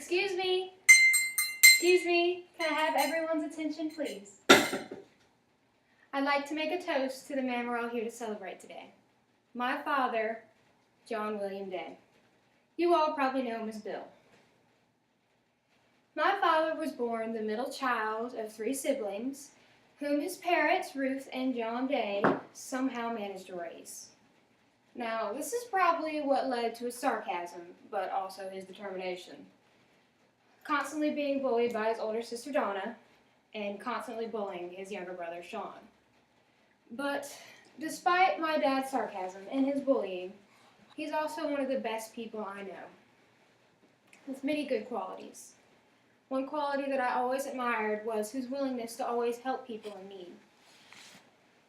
Excuse me. Excuse me. Can I have everyone's attention, please? I'd like to make a toast to the man we're all here to celebrate today. My father, John William Day. You all probably know him as Bill. My father was born the middle child of 3 siblings, whom his parents, Ruth and John Day, somehow managed to raise. Now, this is probably what led to his sarcasm, but also his determination. Constantly being bullied by his older sister Donna, and constantly bullying his younger brother Sean. But despite my dad's sarcasm and his bullying, he's also one of the best people I know, with many good qualities. One quality that I always admired was his willingness to always help people in need.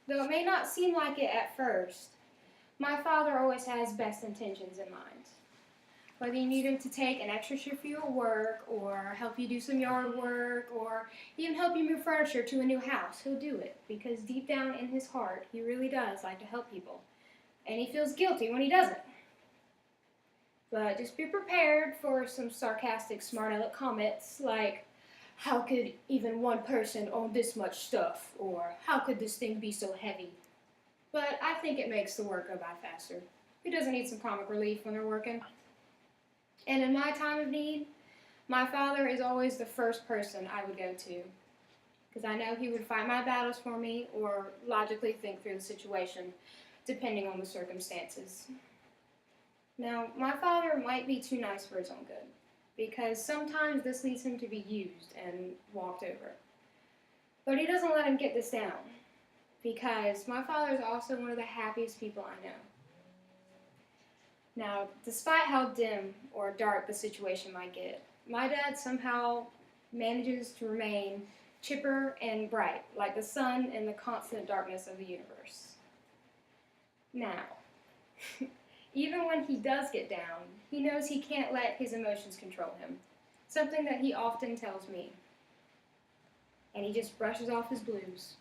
Though it may not seem like it at first, my father always has best intentions in mind. Whether you need him to take an extra shift for your work, or help you do some yard work, or even help you move furniture to a new house, he'll do it, because deep down in his heart, he really does like to help people. And he feels guilty when he doesn't. But just be prepared for some sarcastic, smart-aleck comments like, "How could even one person own this much stuff?" Or, "How could this thing be so heavy?" But I think it makes the work go by faster. Who doesn't need some comic relief when they're working? And in my time of need, my father is always the first person I would go to, because I know he would fight my battles for me or logically think through the situation, depending on the circumstances. Now, my father might be too nice for his own good, because sometimes this leads him to be used and walked over. But he doesn't let him get this down, because my father is also one of the happiest people I know. Now, despite how dim or dark the situation might get, my dad somehow manages to remain chipper and bright, like the sun in the constant darkness of the universe. Now, even when he does get down, he knows he can't let his emotions control him, something that he often tells me. And he just brushes off his blues.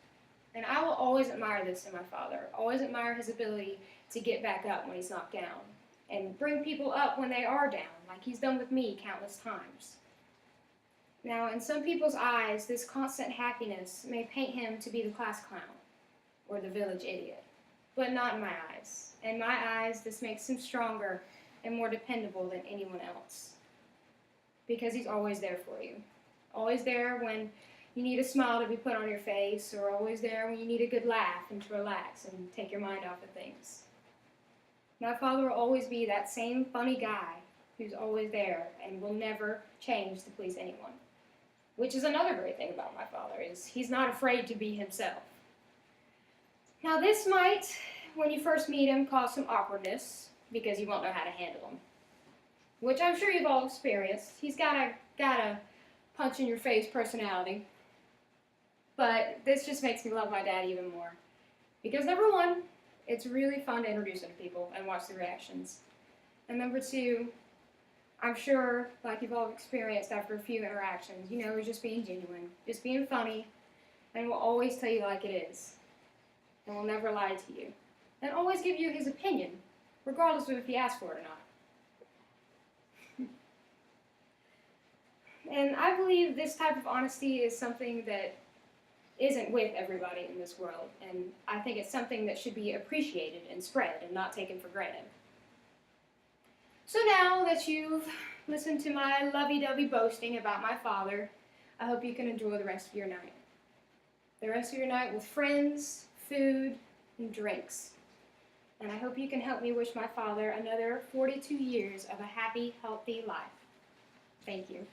And I will always admire this in my father, always admire his ability to get back up when he's knocked down, and bring people up when they are down, like he's done with me countless times. Now, in some people's eyes, this constant happiness may paint him to be the class clown, or the village idiot, but not in my eyes. In my eyes, this makes him stronger and more dependable than anyone else, because he's always there for you. Always there when you need a smile to be put on your face, or always there when you need a good laugh and to relax and take your mind off of things. My father will always be that same funny guy who's always there and will never change to please anyone. Which is another great thing about my father, is he's not afraid to be himself. Now this might, when you first meet him, cause some awkwardness, because you won't know how to handle him. Which I'm sure you've all experienced. He's got a punch-in-your-face personality. But this just makes me love my dad even more. Because number one, it's really fun to introduce him to people and watch the reactions. And number two, I'm sure, like you've all experienced after a few interactions, you know, he's just being genuine, just being funny, and will always tell you like it is. And will never lie to you. And always give you his opinion, regardless of if he asks for it or not. And I believe this type of honesty is something that isn't with everybody in this world, and I think it's something that should be appreciated and spread and not taken for granted. So now that you've listened to my lovey-dovey boasting about my father, I hope you can enjoy the rest of your night. The rest of your night with friends, food, and drinks. And I hope you can help me wish my father another 42 years of a happy, healthy life. Thank you.